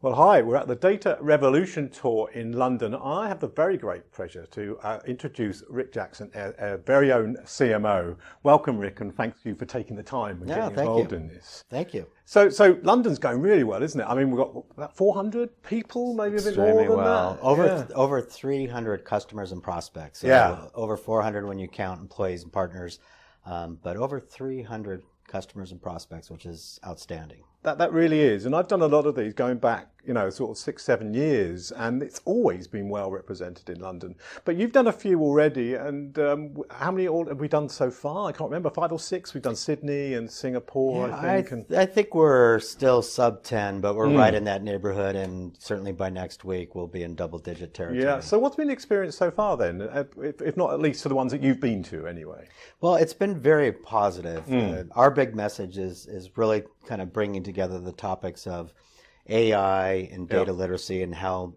Well, hi, we're at the Data Revolution Tour in London. I have the very great pleasure to introduce Rick Jackson, our very own CMO. Welcome, Rick, and thank you for taking the time and getting involved in this. Thank you. So London's going really well, isn't it? I mean, we've got about 400 people, maybe a bit more than that. Over 300 customers and prospects. So over 400 when you count employees and partners, but over 300 customers and prospects, which is outstanding. That really is. And I've done a lot of these going back, sort of 6-7 years, and it's always been well represented in London. But you've done a few already, and how many have we done so far? I can't remember, 5 or 6. We've done Sydney and Singapore, I think. I think we're still sub 10, but we're right in that neighborhood, and certainly by next week we'll be in double-digit territory. Yeah. So what's been the experience so far then, if not at least for the ones that you've been to anyway? Well, it's been very positive. Our big message is really kind of bringing together the topics of AI and data literacy and how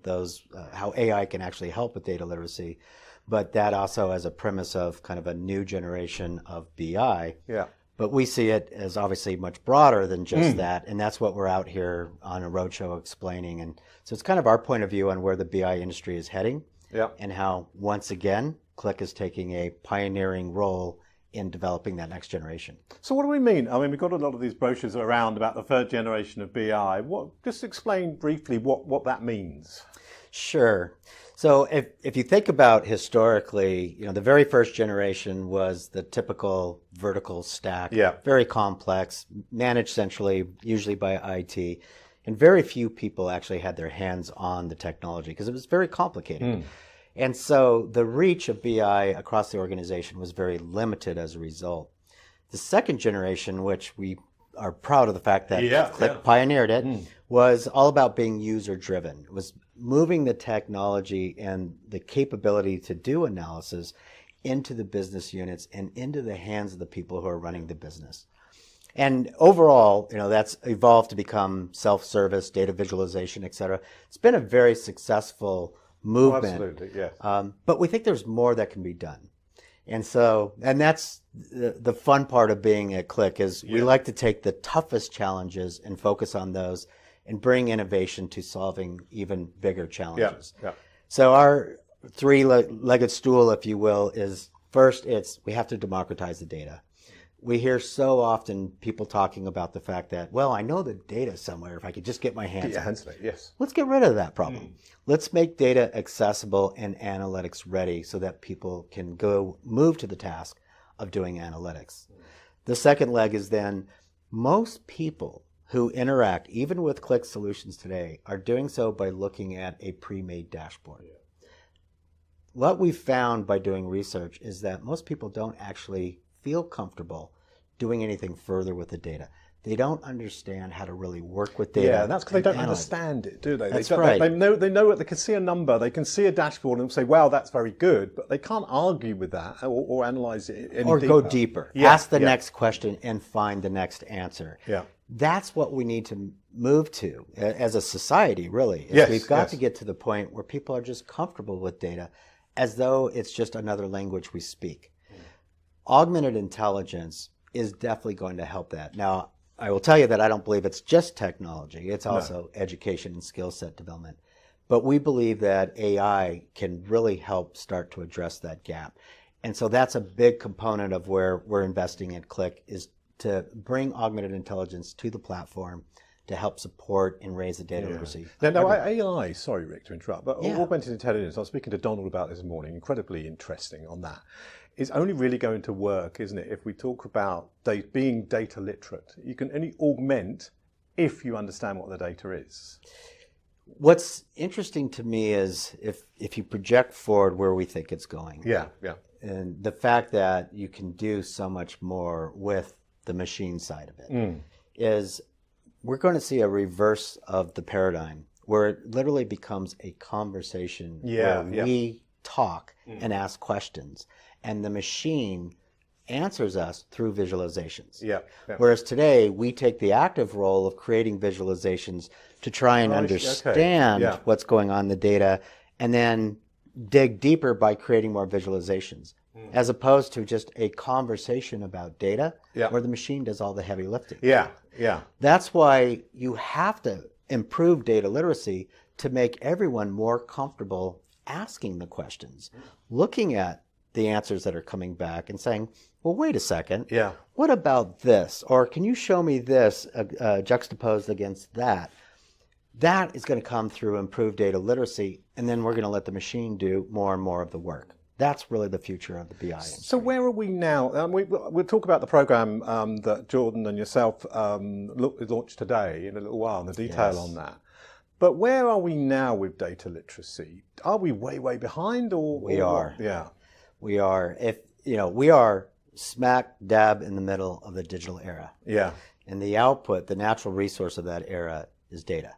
AI can actually help with data literacy, but that also as a premise of kind of a new generation of BI. Yeah. But we see it as obviously much broader than just that, and that's what we're out here on a roadshow explaining. And so it's kind of our point of view on where the BI industry is heading, and how once again Qlik is taking a pioneering role in developing that next generation. So what do we mean? I mean, we've got a lot of these brochures around about the third generation of BI. Just explain briefly what that means. Sure. So if you think about historically, the very first generation was the typical vertical stack, very complex, managed centrally, usually by IT, and very few people actually had their hands on the technology because it was very complicated. And so the reach of BI across the organization was very limited as a result. The second generation, which we are proud of the fact that Qlik pioneered it, was all about being user-driven. It was moving the technology and the capability to do analysis into the business units and into the hands of the people who are running the business. And overall, that's evolved to become self-service, data visualization, et cetera. It's been a very successful movement. Oh, absolutely, yes. But we think there's more that can be done. And that's the fun part of being at Qlik is we like to take the toughest challenges and focus on those and bring innovation to solving even bigger challenges. So our three-legged stool, if you will, is first, we have to democratize the data. We hear so often people talking about the fact that, well, I know the data somewhere if I could just get my hands on it. Yes. Let's get rid of that problem. Let's make data accessible and analytics ready so that people can move to the task of doing analytics. The second leg is then most people who interact, even with Qlik solutions today, are doing so by looking at a pre-made dashboard. What we've found by doing research is that most people don't actually feel comfortable doing anything further with the data. They don't understand how to really work with data. Yeah, and that's because they don't understand it, do they? That's right. They know it. They can see a number, they can see a dashboard and say, wow, that's very good, but they can't argue with that or analyze it any deeper. Go deeper. Ask the next question and find the next answer. Yeah. That's what we need to move to as a society, really. We've got to get to the point where people are just comfortable with data as though it's just another language we speak. Augmented intelligence is definitely going to help that. Now, I will tell you that I don't believe it's just technology. It's also education and skill set development. But we believe that AI can really help start to address that gap. And so that's a big component of where we're investing at Qlik, is to bring augmented intelligence to the platform to help support and raise the data literacy. Now, AI, sorry, Rick, to interrupt, but augmented intelligence, I was speaking to Donald about this morning, incredibly interesting on that. It's only really going to work, isn't it, if we talk about being data literate. You can only augment if you understand what the data is. What's interesting to me is if you project forward where we think it's going. And the fact that you can do so much more with the machine side of it is we're going to see a reverse of the paradigm where it literally becomes a conversation where we talk and ask questions, and the machine answers us through visualizations. Whereas today, we take the active role of creating visualizations to try and understand what's going on in the data, and then dig deeper by creating more visualizations. as opposed to just a conversation about data where the machine does all the heavy lifting. That's why you have to improve data literacy to make everyone more comfortable asking the questions, looking at the answers that are coming back and saying, well, wait a second, what about this? Or can you show me this juxtaposed against that? That is going to come through improved data literacy, and then we're going to let the machine do more and more of the work. That's really the future of the BI industry. So where are we now? We'll talk about the program that Jordan and yourself launched today in a little while, and the detail on that. But where are we now with data literacy? Are we way, way behind, or we are? Yeah, we are. We are smack dab in the middle of the digital era. Yeah, and the output, the natural resource of that era, is data.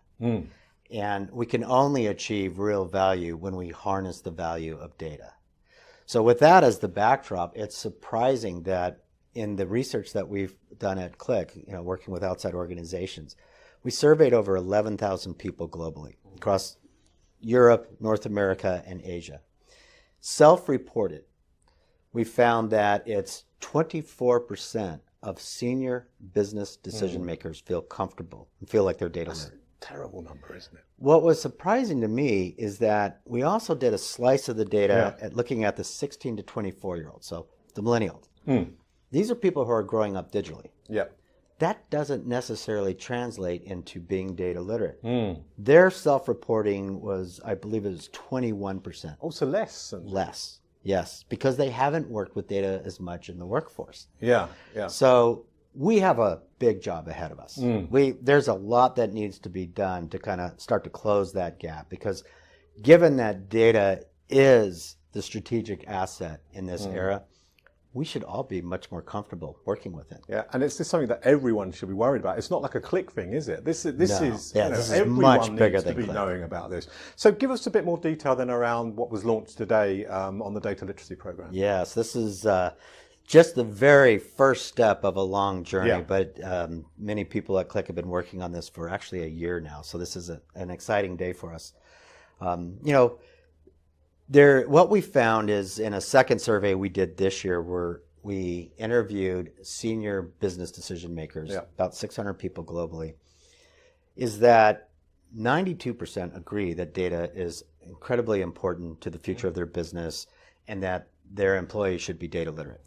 And we can only achieve real value when we harness the value of data. So with that as the backdrop, it's surprising that in the research that we've done at Click, working with outside organizations, we surveyed over 11,000 people globally across Europe, North America, and Asia. Self-reported, we found that it's 24% of senior business decision makers feel comfortable and feel like they're data literate. Terrible number, isn't it? What was surprising to me is that we also did a slice of the data at looking at the 16 to 24-year-olds, so the millennials. These are people who are growing up digitally. That doesn't necessarily translate into being data literate. Their self-reporting was, I believe it was 21%. Oh, so less. Less, yes, because they haven't worked with data as much in the workforce. Yeah. So we have a big job ahead of us. There's a lot that needs to be done to kind of start to close that gap, because given that data is the strategic asset in this era, we should all be much more comfortable working with it. Yeah, and it's just something that everyone should be worried about. It's not like a Click thing, is it? This is everyone much bigger needs to be knowing about this. So give us a bit more detail then around what was launched today on the data literacy program. Yes, this is just the very first step of a long journey, but many people at Click have been working on this for actually a year now. So this is an exciting day for us. What we found is in a second survey we did this year, where we interviewed senior business decision makers, about 600 people globally, is that 92% agree that data is incredibly important to the future of their business and that their employees should be data literate.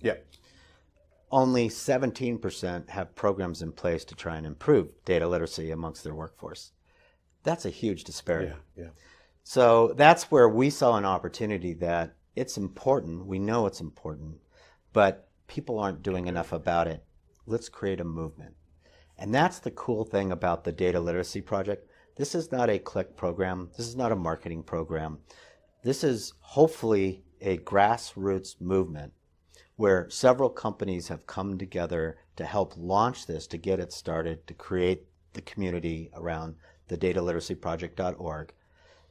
Only 17% have programs in place to try and improve data literacy amongst their workforce. That's a huge disparity. So that's where we saw an opportunity that it's important, we know it's important, but people aren't doing enough about it. Let's create a movement. And that's the cool thing about the Data Literacy Project. This is not a Click program. This is not a marketing program. This is hopefully a grassroots movement where several companies have come together to help launch this, to get it started, to create the community around the dataliteracyproject.org,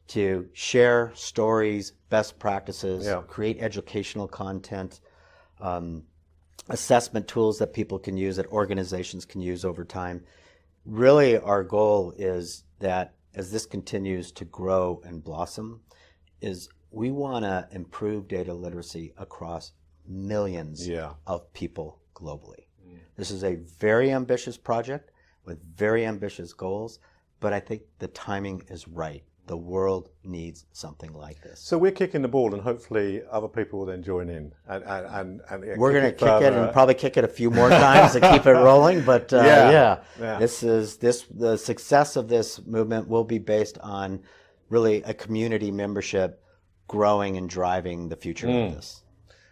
to share stories, best practices, create educational content, assessment tools that people can use, that organizations can use over time. Really, our goal is that as this continues to grow and blossom, is we want to improve data literacy across millions of people globally. This is a very ambitious project with very ambitious goals, but I think the timing is right. The world needs something like this. So we're kicking the ball, and hopefully other people will then join in. And we're going to kick it and probably kick it a few more times to keep it rolling. But the success of this movement will be based on really a community membership growing and driving the future of this.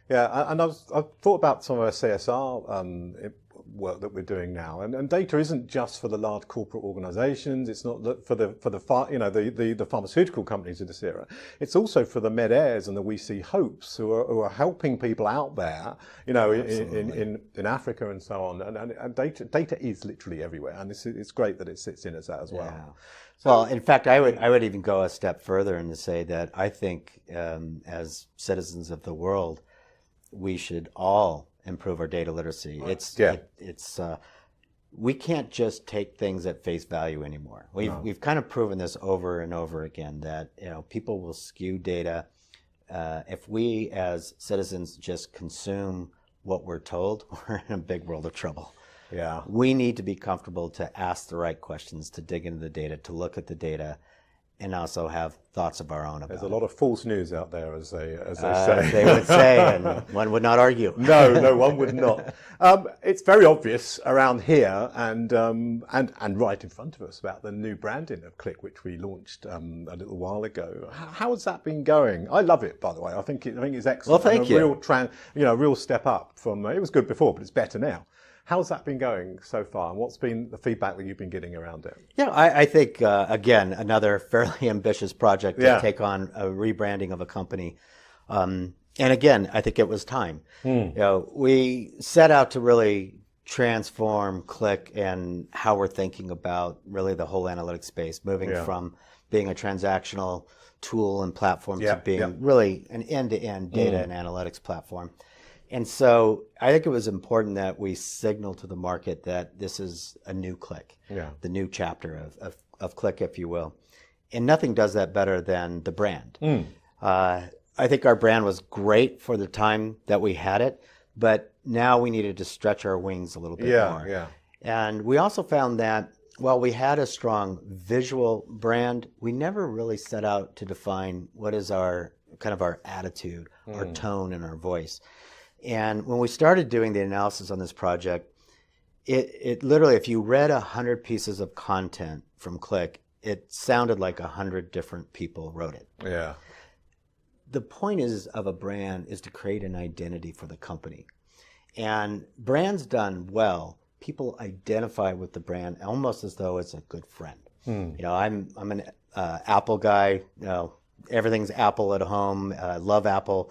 Yeah, and I've thought about some of our CSR work that we're doing now, and data isn't just for the large corporate organizations. It's not for the pharmaceutical companies of this era. It's also for the med-airs and the We See Hopes who are helping people out there, in Africa and so on. And data is literally everywhere, and it's great that it sits in as that as well. Yeah. Well, in fact, I would even go a step further and to say that I think as citizens of the world, we should all improve our data literacy. We can't just take things at face value anymore. We've kind of proven this over and over again that people will skew data if we as citizens just consume what we're told, we're in a big world of trouble. Yeah. We need to be comfortable to ask the right questions, to dig into the data, to look at the data, and also have thoughts of our own about it. There's a lot of false news out there, as they say. They would say, and one would not argue. No, one would not. It's very obvious around here and right in front of us about the new branding of Click, which we launched a little while ago. How has that been going? I love it, by the way. I think it's excellent. Well, thank you. Real step up from. It was good before, but it's better now. How's that been going so far, and what's been the feedback that you've been getting around it? Yeah, I think, again, another fairly ambitious project to take on a rebranding of a company. And again, I think it was time. We set out to really transform Click and how we're thinking about really the whole analytics space, moving from being a transactional tool and platform to being really an end-to-end data and analytics platform. And so I think it was important that we signal to the market that this is a new Click, the new chapter of Click, if you will. And nothing does that better than the brand. I think our brand was great for the time that we had it, but now we needed to stretch our wings a little bit more. And we also found that while we had a strong visual brand, we never really set out to define what is our kind of our attitude, our tone, and our voice. And when we started doing the analysis on this project, it literally, if you read 100 pieces of content from Click, it sounded like 100 different people wrote it. Yeah. The point of a brand is to create an identity for the company. And brands done well, people identify with the brand almost as though it's a good friend. I'm an Apple guy. Everything's Apple at home. I love Apple.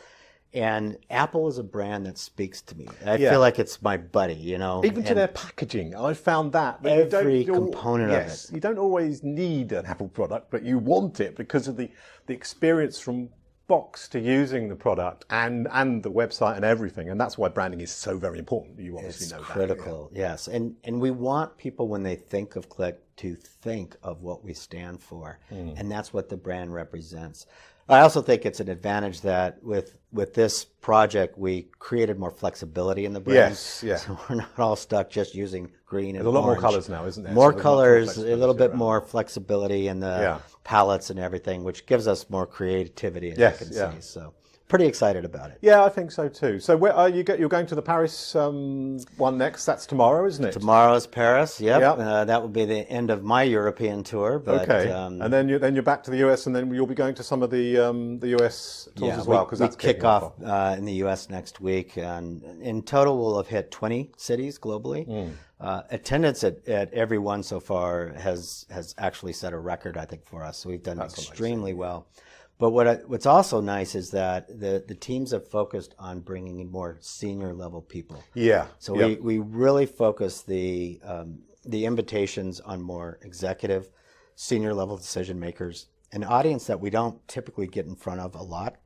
And Apple is a brand that speaks to me. I feel like it's my buddy, Even to their packaging, I found that every component of it. You don't always need an Apple product, but you want it because of the experience from box to using the product and the website and everything. And that's why branding is so very important. You obviously know that. It's critical, yes. And we want people, when they think of Click, to think of what we stand for. And that's what the brand represents. I also think it's an advantage that with this project, we created more flexibility in the brand. Yes, yeah. So we're not all stuck just using green and There's a lot orange. more colors now, isn't there? More colors, a little bit more flexibility in the palettes and everything, which gives us more creativity, as you can see. So pretty excited about it. Yeah, I think so too. So where are you? You're going to the Paris one next. That's tomorrow, isn't it? Tomorrow's Paris. Yep. That will be the end of my European tour. But, okay. And then you're back to the US, and then you'll be going to some of the US tours as well. Because we kick off in the US next week, and in total we'll have hit 20 cities globally. Attendance at every one so far has actually set a record, I think, for us. So we've done extremely well. But what's also nice is that the teams have focused on bringing in more senior level people. Yeah. So we really focus the invitations on more executive, senior level decision makers, an audience that we don't typically get in front of a lot,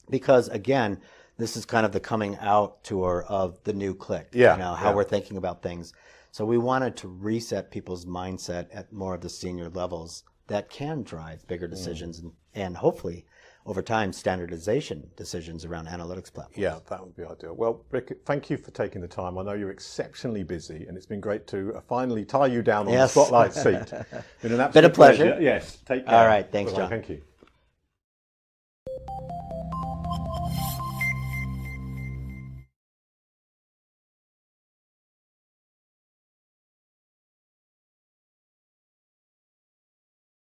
because again, this is kind of the coming out tour of the new Click. How we're thinking about things. So we wanted to reset people's mindset at more of the senior levels that can drive bigger decisions and hopefully over time standardization decisions around analytics platforms. Yeah, that would be ideal. Well, Rick, thank you for taking the time. I know you're exceptionally busy, and it's been great to finally tie you down on the spotlight seat. Been an absolute pleasure. Yes, take care. All right, thanks, John. Thank you.